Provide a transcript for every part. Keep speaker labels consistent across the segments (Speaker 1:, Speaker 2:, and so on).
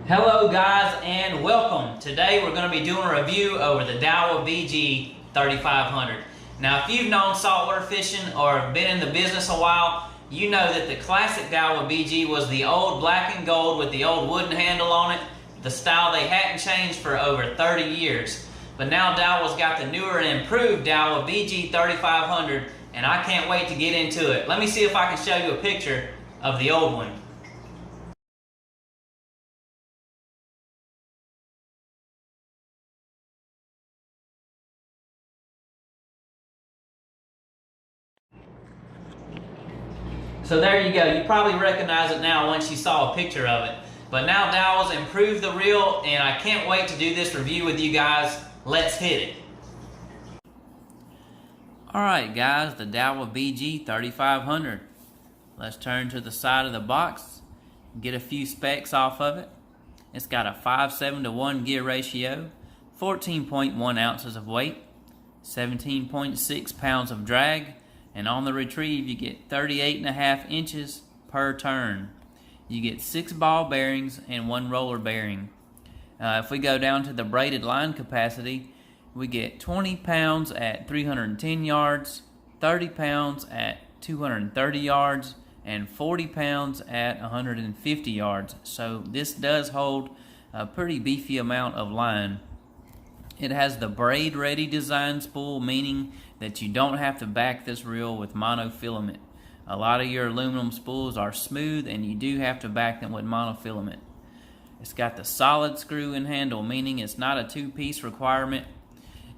Speaker 1: Hello guys and welcome. Today we're going to be doing a review over the DAIWA BG 3500. Now if you've known saltwater fishing or been in the business a while, you know that the classic DAIWA BG was the old black and gold with the old wooden handle on it, the style they hadn't changed for over 30 years. But now DAIWA's got the newer and improved DAIWA BG 3500 and I can't wait to get into it. Let me see if I can show you a picture of the old one. So there you go. You probably recognize it now once you saw a picture of it. But now DAIWA's improved the reel and I can't wait to do this review with you guys. Let's hit it. Alright guys, the DAIWA BG 3500. Let's turn to the side of the box, get a few specs off of it. It's got a 5:7 to 1 gear ratio, 14.1 ounces of weight, 17.6 pounds of drag, and on the retrieve you get 38.5 inches per turn. You get 6 ball bearings and 1 roller bearing. If we go down to the braided line capacity, we get 20 pounds at 310 yards, 30 pounds at 230 yards, and 40 pounds at 150 yards. So this does hold a pretty beefy amount of line. It has the braid ready design spool, meaning that you don't have to back this reel with monofilament. A lot of your aluminum spools are smooth and you do have to back them with monofilament. It's got the solid screw and handle, meaning it's not a two-piece requirement.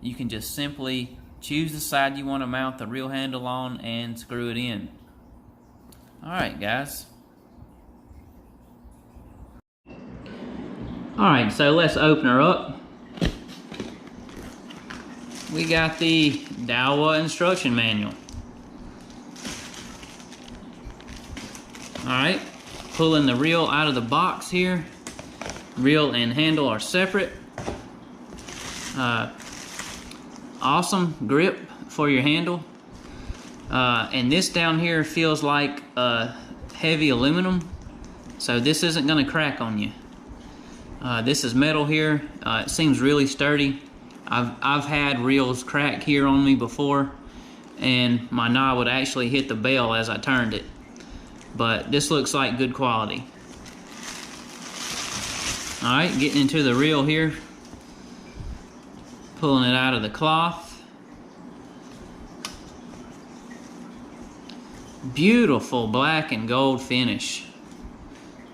Speaker 1: You can just simply choose the side you want to mount the reel handle on and screw it in. Alright guys. Alright, so let's open her up. We got the DAIWA instruction manual. Alright, pulling the reel out of the box here. Reel and handle are separate. Awesome grip for your handle. And this down here feels like heavy aluminum, so this isn't going to crack on you. This is metal here. It seems really sturdy. I've had reels crack here on me before, and my knob would actually hit the bell as I turned it. But this looks like good quality. Alright, getting into the reel here. Pulling it out of the cloth. Beautiful black and gold finish.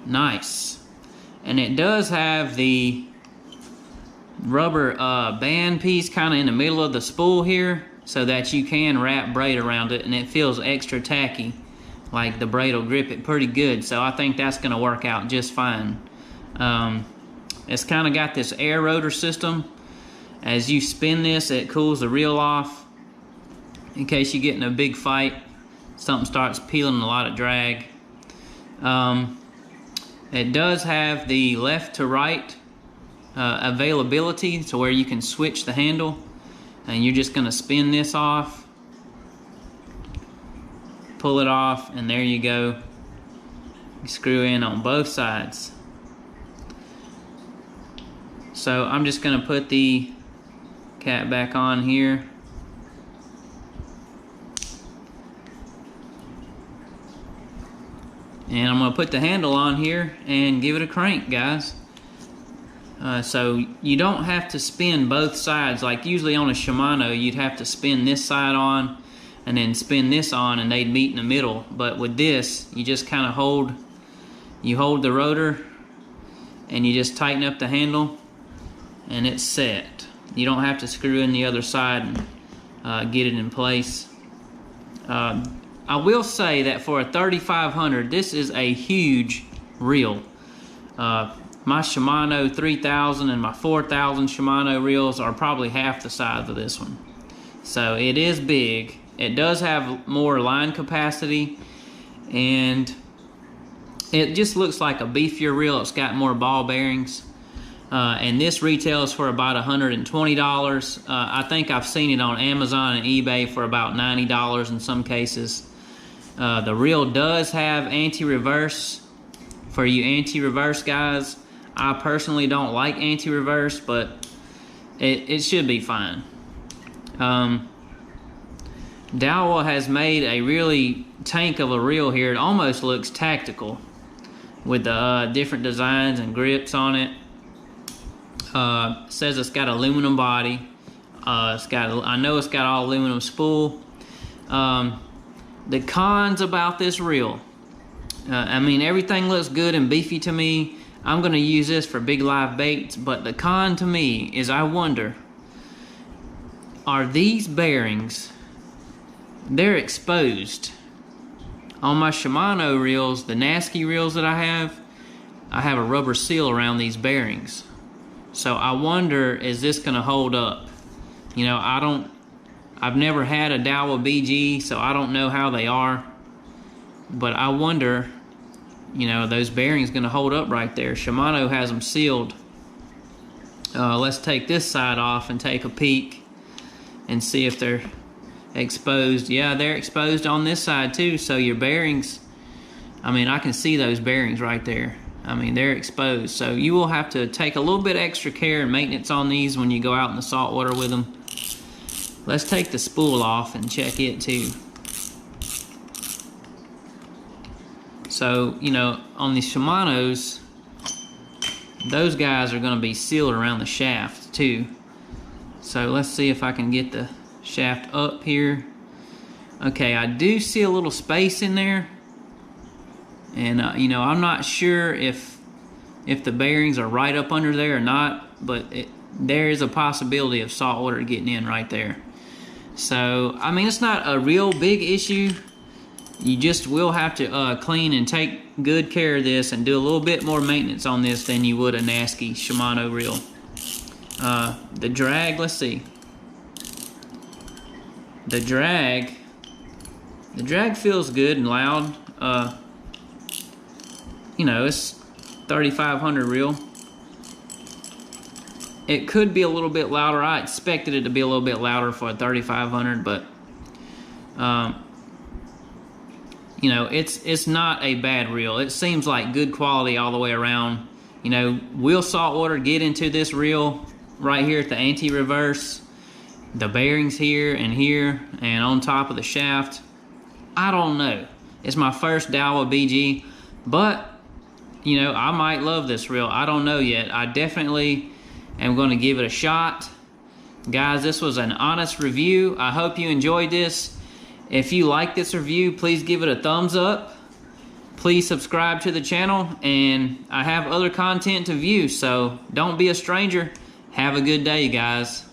Speaker 1: Nice. And it does have the rubber band piece kind of in the middle of the spool here, so that you can wrap braid around it and it feels extra tacky, like the braid will grip it pretty good. So I think that's going to work out just fine. It's kind of got this air rotor system. As you spin this, it cools the reel off in case you get in a big fight, something starts peeling a lot of drag. It does have the left to right availability, to where you can switch the handle, and you're just going to spin this off, pull it off, and there you go. You screw in on both sides. So I'm just going to put the cap back on here. And I'm going to put the handle on here and give it a crank, guys. So you don't have to spin both sides. Like usually on a Shimano, you'd have to spin this side on and then spin this on and they'd meet in the middle. But with this, you just kind of hold the rotor and you just tighten up the handle and it's set. You don't have to screw in the other side and get it in place. I will say that for a 3500, this is a huge reel. My Shimano 3000 and my 4000 Shimano reels are probably half the size of this one. So it is big. It does have more line capacity, and it just looks like a beefier reel. It's got more ball bearings. And this retails for about $120. I think I've seen it on Amazon and eBay for about $90 in some cases. The reel does have anti-reverse for you anti-reverse guys. I personally don't like anti-reverse, but it should be fine. DAIWA has made a really tank of a reel here. It almost looks tactical with the different designs and grips on it. Says it's got aluminum body. I know it's got all aluminum spool. The cons about this reel, I mean, everything looks good and beefy to me. I'm going to use this for big live baits, but the con to me is I wonder, are these bearings, they're exposed. On my Shimano reels, the Nasky reels that I have a rubber seal around these bearings. So I wonder, is this going to hold up? You know, I've never had a DAIWA BG, so I don't know how they are. But I wonder, you know, those bearings going to hold up right there. Shimano has them sealed. Let's take this side off and take a peek and see if they're exposed. Yeah, they're exposed on this side too, so your bearings, I mean, I can see those bearings right there. I mean, they're exposed, so you will have to take a little bit extra care and maintenance on these when you go out in the salt water with them. Let's take the spool off and check it too. So, you know, on the Shimanos, those guys are going to be sealed around the shaft too. So let's see if I can get the shaft up here. Okay, I do see a little space in there, and you know, I'm not sure if the bearings are right up under there or not, but there is a possibility of salt water getting in right there. So I mean, it's not a real big issue. You just will have to clean and take good care of this and do a little bit more maintenance on this than you would a Nasky Shimano reel. The drag, let's see. The drag feels good and loud. You know, it's 3500 reel. It could be a little bit louder. I expected it to be a little bit louder for a 3500, but you know, it's not a bad reel. It seems like good quality all the way around. You know, will saltwater get into this reel right here at the anti-reverse? The bearings here and on top of the shaft? I don't know. It's my first DAIWA BG, but you know, I might love this reel. I don't know yet. I definitely am going to give it a shot. Guys, this was an honest review. I hope you enjoyed this. If you like this review, please give it a thumbs up. Please subscribe to the channel, and I have other content to view, so don't be a stranger. Have a good day, guys.